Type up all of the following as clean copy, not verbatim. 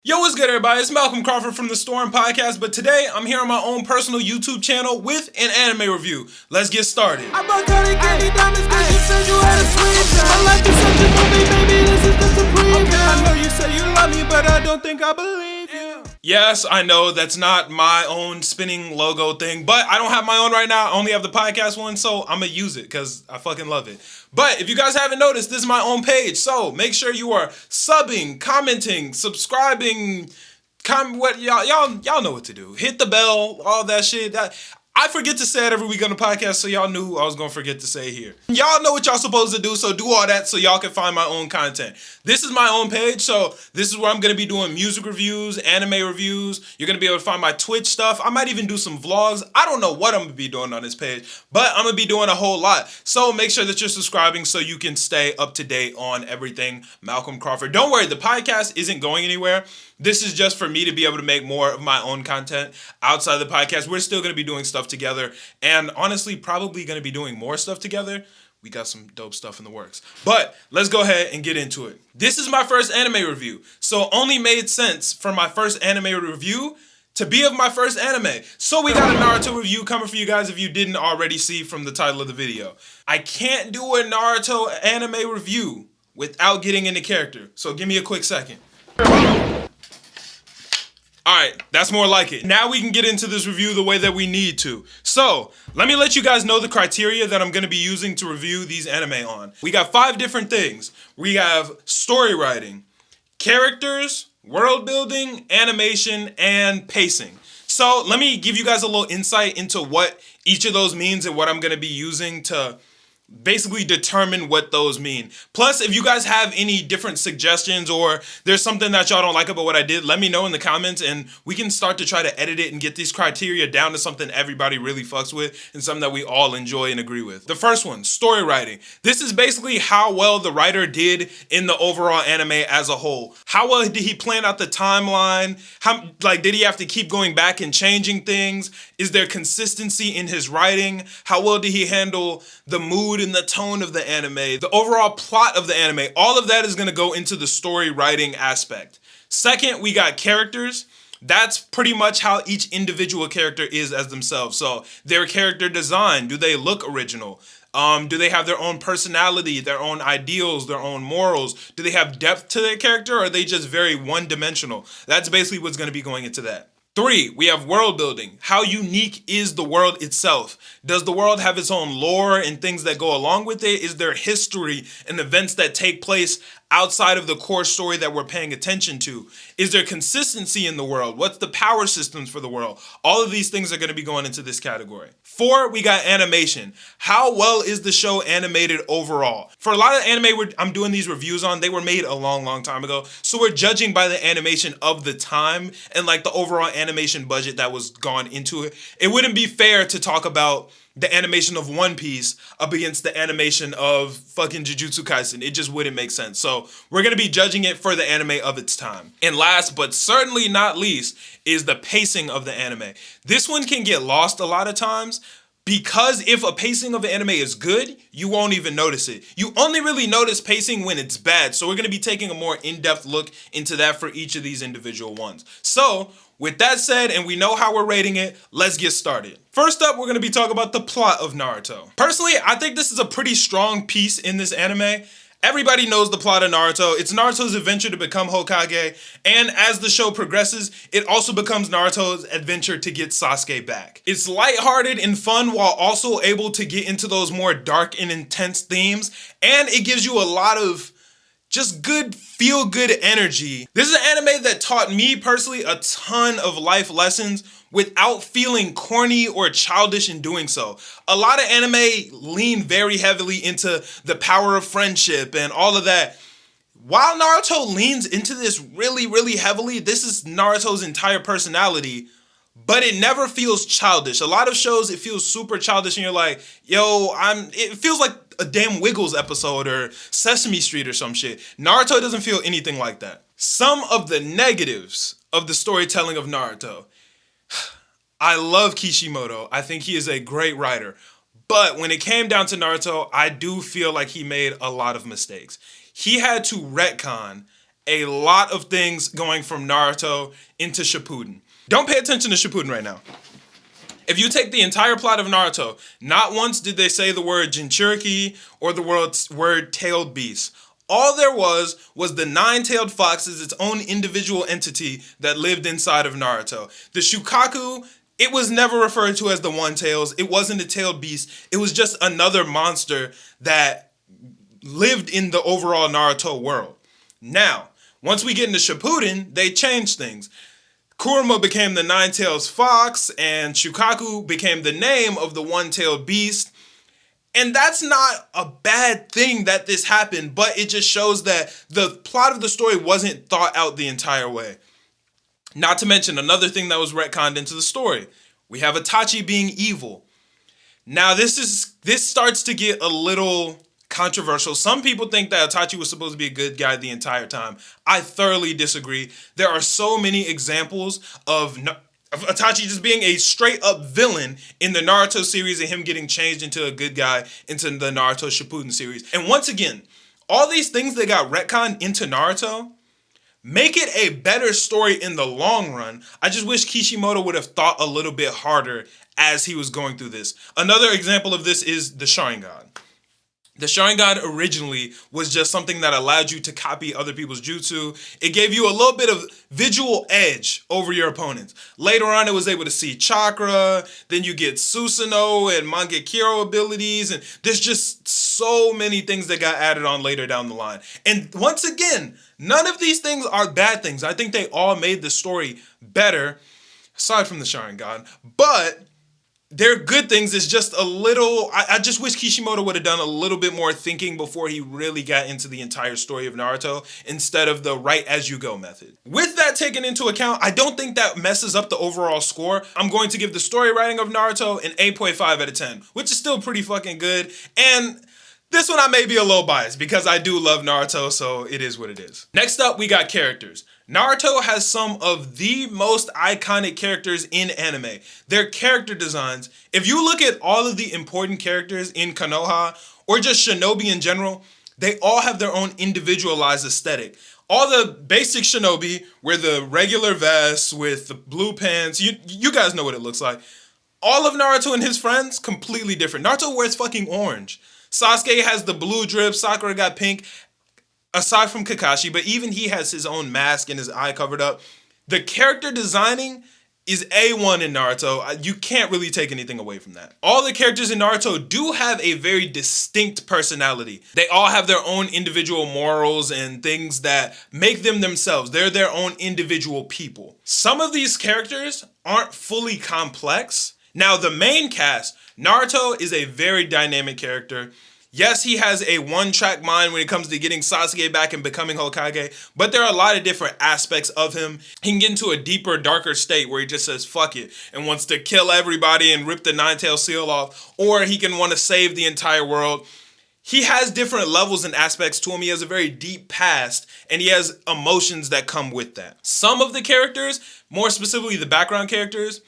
Yo, what's good, everybody? It's Malcolm Crawford from the Storm Podcast, but today I'm here on my own personal YouTube channel with an anime review. Let's get started. I bought Cody candy diamonds cause you said you had a sweet. My life is such a movie, baby, this is just a preview. I know you say you love me, but I don't think I believe you. Yes, I know that's not my own spinning logo thing, but I don't have my own right now. I only have the podcast one, so I'm gonna use it because I fucking love it. But if you guys haven't noticed, this is my own page, so make sure you are subbing, commenting, subscribing, what y'all know what to do. Hit the bell, all that shit. I forget to say it every week on the podcast, so y'all knew I was gonna forget to say it here. Y'all know what y'all supposed to do, so do all that so y'all can find my own content. This is my own page, so this is where I'm gonna be doing music reviews, anime reviews. You're gonna be able to find my Twitch stuff. I might even do some vlogs. I don't know what I'm gonna be doing on this page, but I'm gonna be doing a whole lot. So make sure that you're subscribing so you can stay up to date on everything Malcolm Crawford. Don't worry, the podcast isn't going anywhere. This is just for me to be able to make more of my own content outside of the podcast. We're still going to be doing stuff together, and honestly, probably going to be doing more stuff together. We got some dope stuff in the works. But let's go ahead and get into it. This is my first anime review, so it only made sense for my first anime review to be of my first anime. So we got a Naruto review coming for you guys if you didn't already see from the title of the video. I can't do a Naruto anime review without getting into character, so give me a quick second. Alright, that's more like it. Now we can get into this review the way that we need to. So, let me let you guys know the criteria that I'm going to be using to review these anime on. We got 5 different things. We have story writing, characters, world building, animation, and pacing. So, let me give you guys a little insight into what each of those means and what I'm going to be using to basically determine what those mean. Plus, if you guys have any different suggestions or there's something that y'all don't like about what I did, let me know in the comments and we can start to try to edit it and get these criteria down to something everybody really fucks with and something that we all enjoy and agree with. The first one, story writing. This is basically how well the writer did in the overall anime as a whole. How well did he plan out the timeline? Did he have to keep going back and changing things? Is there consistency in his writing? How well did he handle the mood and the tone of the anime, the overall plot of the anime? All of that is going to go into the story writing aspect. Second, we got characters. That's pretty much how each individual character is as themselves. So their character design, do they look original? Do they have their own personality, their own ideals, their own morals? Do they have depth to their character, or are they just very one-dimensional? That's basically what's going to be going into that. 3, we have world building. How unique is the world itself? Does the world have its own lore and things that go along with it? Is there history and events that take place outside of the core story that we're paying attention to? Is there consistency in the world? What's the power systems for the world? All of these things are going to be going into this category. 4, we got animation. How well is the show animated overall? For a lot of anime I'm doing these reviews on, they were made a long time ago. So we're judging by the animation of the time and like the overall animation budget that was gone into it. It wouldn't be fair to talk about the animation of One Piece up against the animation of fucking Jujutsu Kaisen. It just wouldn't make sense. So we're going to be judging it for the anime of its time. And last but certainly not least is the pacing of the anime. This one can get lost a lot of times because if a pacing of an anime is good, you won't even notice it. You only really notice pacing when it's bad. So we're going to be taking a more in-depth look into that for each of these individual ones. So with that said, and we know how we're rating it, let's get started. First up, we're going to be talking about the plot of Naruto. Personally, I think this is a pretty strong piece in this anime. Everybody knows the plot of Naruto. It's Naruto's adventure to become Hokage, and as the show progresses, it also becomes Naruto's adventure to get Sasuke back. It's lighthearted and fun while also able to get into those more dark and intense themes, and it gives you a lot of just good, feel-good energy. This is an anime that taught me personally a ton of life lessons without feeling corny or childish in doing so. A lot of anime lean very heavily into the power of friendship and all of that. While Naruto leans into this really heavily, this is Naruto's entire personality, but it never feels childish. A lot of shows, it feels super childish and you're like, yo, it feels like a damn Wiggles episode or Sesame Street or some shit. Naruto doesn't feel anything like that. Some of the negatives of the storytelling of Naruto. I love Kishimoto. I think he is a great writer. But when it came down to Naruto, I do feel like he made a lot of mistakes. He had to retcon a lot of things going from Naruto into Shippuden. Don't pay attention to Shippuden right now. If you take the entire plot of Naruto, not once did they say the word Jinchuriki or the word tailed beast. All there was the nine-tailed fox as its own individual entity that lived inside of Naruto. The Shukaku, it was never referred to as the One Tails. It wasn't a tailed beast. It was just another monster that lived in the overall Naruto world. Now, once we get into Shippuden, they changed things. Kurama became the nine-tailed fox, and Shukaku became the name of the one-tailed beast. And that's not a bad thing that this happened, but it just shows that the plot of the story wasn't thought out the entire way. Not to mention another thing that was retconned into the story. We have Itachi being evil. Now this starts to get a little controversial. Some people think that Itachi was supposed to be a good guy the entire time. I thoroughly disagree. There are so many examples of Itachi just being a straight up villain in the Naruto series and him getting changed into a good guy into the Naruto Shippuden series. And once again, all these things that got retconned into Naruto make it a better story in the long run. I just wish Kishimoto would have thought a little bit harder as he was going through this. Another example of this is the Sharingan. The Sharingan originally was just something that allowed you to copy other people's jutsu. It gave you a little bit of visual edge over your opponents. Later on, it was able to see chakra. Then you get Susanoo and Mangekyo abilities. And there's just so many things that got added on later down the line. And once again, none of these things are bad things. I think they all made the story better, aside from the Sharingan. But they're good things. It's just a little, I just wish Kishimoto would have done a little bit more thinking before he really got into the entire story of Naruto instead of the write as you go method. With that taken into account, I don't think that messes up the overall score. I'm going to give the story writing of Naruto an 8.5 out of 10, which is still pretty fucking good. And this one I may be a little biased because I do love Naruto, so it is what it is. Next up, we got characters. Naruto has some of the most iconic characters in anime. Their character designs, if you look at all of the important characters in Konoha or just Shinobi in general, they all have their own individualized aesthetic. All the basic Shinobi wear the regular vest with the blue pants. You guys know what it looks like. All of Naruto and his friends, completely different. Naruto wears fucking orange. Sasuke has the blue drip, Sakura got pink. Aside from Kakashi, but even he has his own mask and his eye covered up. The character designing is A1 in Naruto. You can't really take anything away from that. All the characters in Naruto do have a very distinct personality. They all have their own individual morals and things that make them themselves. They're their own individual people. Some of these characters aren't fully complex. Now, the main cast, Naruto is a very dynamic character. Yes, he has a one-track mind when it comes to getting Sasuke back and becoming Hokage, but there are a lot of different aspects of him. He can get into a deeper, darker state where he just says, fuck it, and wants to kill everybody and rip the nine-tailed seal off, or he can want to save the entire world. He has different levels and aspects to him. He has a very deep past, and he has emotions that come with that. Some of the characters, more specifically the background characters,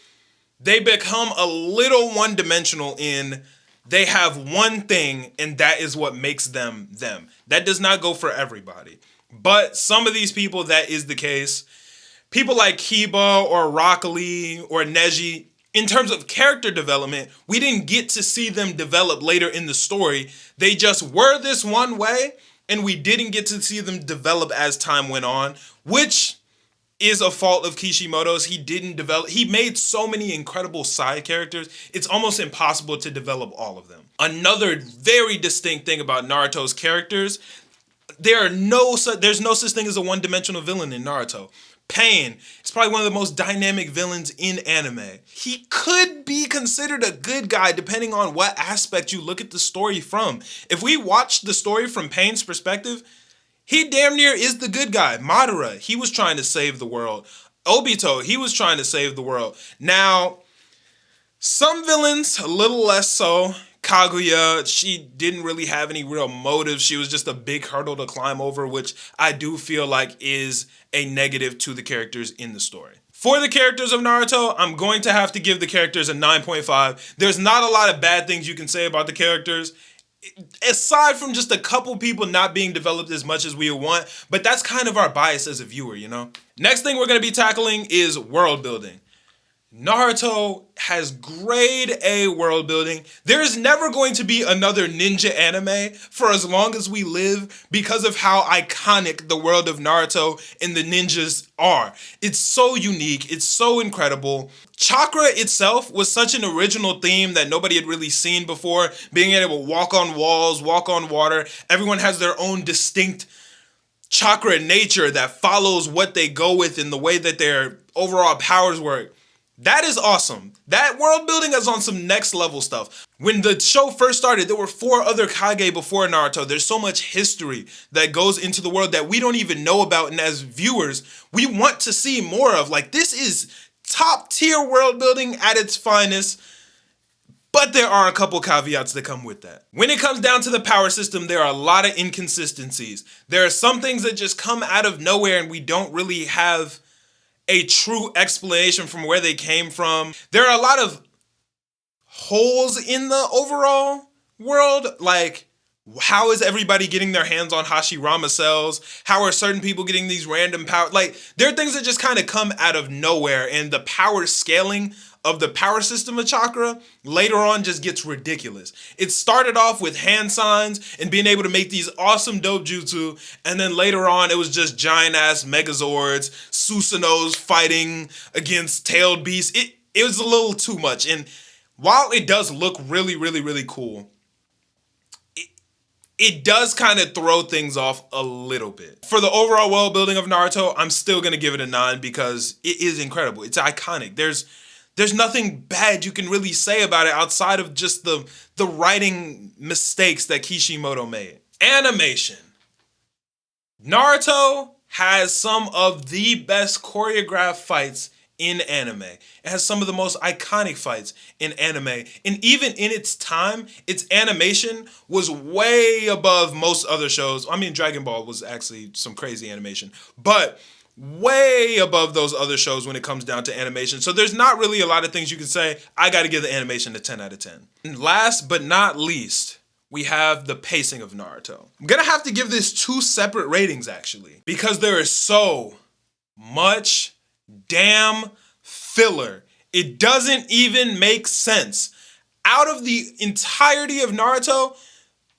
they become a little one-dimensional in they have one thing, and that is what makes them them. That does not go for everybody. But some of these people, that is the case. People like Kiba or Rock Lee or Neji, in terms of character development, we didn't get to see them develop later in the story. They just were this one way, and we didn't get to see them develop as time went on, which is a fault of Kishimoto's. He made so many incredible side characters, it's almost impossible to develop all of them. Another very distinct thing about Naruto's characters, there's no such thing as a one-dimensional villain in Naruto. Pain is probably one of the most dynamic villains in anime. He could be considered a good guy depending on what aspect you look at the story from. If we watch the story from Pain's perspective, he damn near is the good guy. Madara, he was trying to save the world. Obito, he was trying to save the world. Now, some villains, a little less so. Kaguya, she didn't really have any real motive. She was just a big hurdle to climb over, which I do feel like is a negative to the characters in the story. For the characters of Naruto, I'm going to have to give the characters a 9.5. There's not a lot of bad things you can say about the characters. aside from just a couple people not being developed as much as we want, but that's kind of our bias as a viewer, you know? Next thing we're going to be tackling is world building. Naruto has grade A world building. There is never going to be another ninja anime for as long as we live because of how iconic the world of Naruto and the ninjas are. It's so unique. It's so incredible. Chakra itself was such an original theme that nobody had really seen before. Being able to walk on walls, walk on water. Everyone has their own distinct chakra nature that follows what they go with in the way that their overall powers work. That is awesome. That world building is on some next level stuff. When the show first started, there were 4 other Kage before Naruto. There's so much history that goes into the world that we don't even know about. And as viewers, we want to see more of. Like, this is top tier world building at its finest. But there are a couple caveats that come with that. When it comes down to the power system, there are a lot of inconsistencies. There are some things that just come out of nowhere and we don't really have a true explanation from where they came from. There are a lot of holes in the overall world, like how is everybody getting their hands on Hashirama cells? How are certain people getting these random power? Like, there are things that just kind of come out of nowhere, and the power scaling of the power system of chakra later on just gets ridiculous. It started off with hand signs and being able to make these awesome dope jutsu, and then later on it was just giant ass megazords, Susanos fighting against tailed beasts. It was a little too much, and while it does look really, really, really cool, it does kind of throw things off a little bit. For the overall world building of Naruto, I'm still gonna give it a 9 because it is incredible. It's iconic. There's nothing bad you can really say about it outside of just the writing mistakes that Kishimoto made. Animation. Naruto has some of the best choreographed fights in anime. It has some of the most iconic fights in anime. And even in its time, its animation was way above most other shows. I mean, Dragon Ball was actually some crazy animation, but way above those other shows when it comes down to animation. So there's not really a lot of things you can say. I got to give the animation a 10 out of 10. And last but not least, we have the pacing of Naruto. I'm going to have to give this 2 separate ratings actually, because there is so much damn filler. It doesn't even make sense. Out of the entirety of Naruto,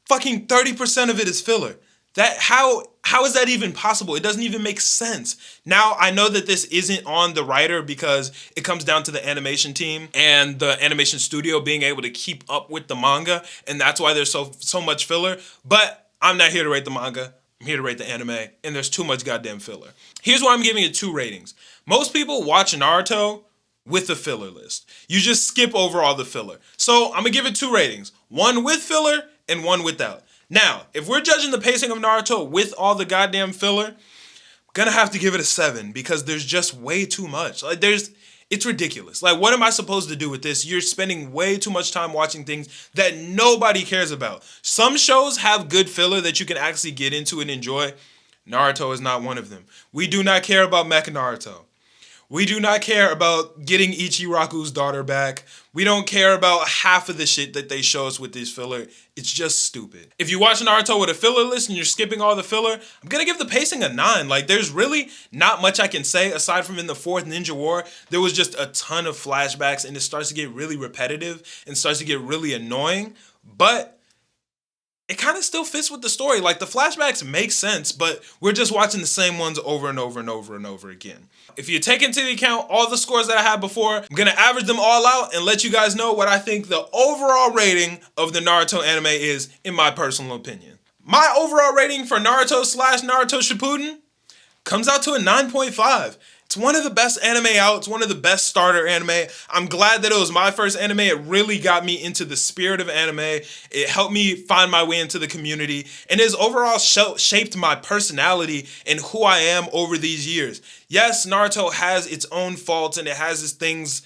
fucking 30% of it is filler. That how is that even possible? It doesn't even make sense. Now, I know that this isn't on the writer because it comes down to the animation team and the animation studio being able to keep up with the manga, and that's why there's so much filler. But I'm not here to rate the manga. I'm here to rate the anime, and there's too much goddamn filler. Here's why I'm giving it 2 ratings. Most people watch Naruto with the filler list. You just skip over all the filler. So I'm gonna give it 2 ratings. 1 with filler and 1 without. Now, if we're judging the pacing of Naruto with all the goddamn filler, I'm gonna have to give it a 7 because there's just way too much. Like, it's ridiculous. Like, what am I supposed to do with this? You're spending way too much time watching things that nobody cares about. Some shows have good filler that you can actually get into and enjoy. Naruto is not one of them. We do not care about Mecha Naruto. We do not care about getting Ichiraku's daughter back. We don't care about half of the shit that they show us with this filler. It's just stupid. If you watch Naruto with a filler list and you're skipping all the filler, I'm gonna give the pacing a 9. Like, there's really not much I can say aside from in the 4th Ninja War. There was just a ton of flashbacks and it starts to get really repetitive and starts to get really annoying. But it kind of still fits with the story. Like, the flashbacks make sense, but we're just watching the same ones over and over and over and over again. If you take into account all the scores that I had before, I'm going to average them all out and let you guys know what I think the overall rating of the Naruto anime is, in my personal opinion. My overall rating for Naruto/Naruto Shippuden comes out to a 9.5. It's one of the best anime out. It's one of the best starter anime. I'm glad that it was my first anime. It really got me into the spirit of anime. It helped me find my way into the community. And it has overall shaped my personality and who I am over these years. Yes, Naruto has its own faults and it has its things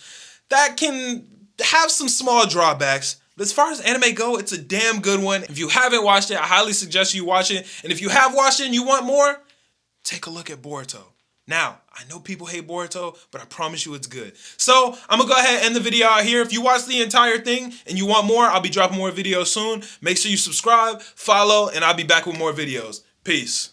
that can have some small drawbacks. But as far as anime go, it's a damn good one. If you haven't watched it, I highly suggest you watch it. And if you have watched it and you want more, take a look at Boruto. Now, I know people hate Boruto, but I promise you it's good. So, I'm gonna go ahead and end the video out here. If you watch the entire thing and you want more, I'll be dropping more videos soon. Make sure you subscribe, follow, and I'll be back with more videos. Peace.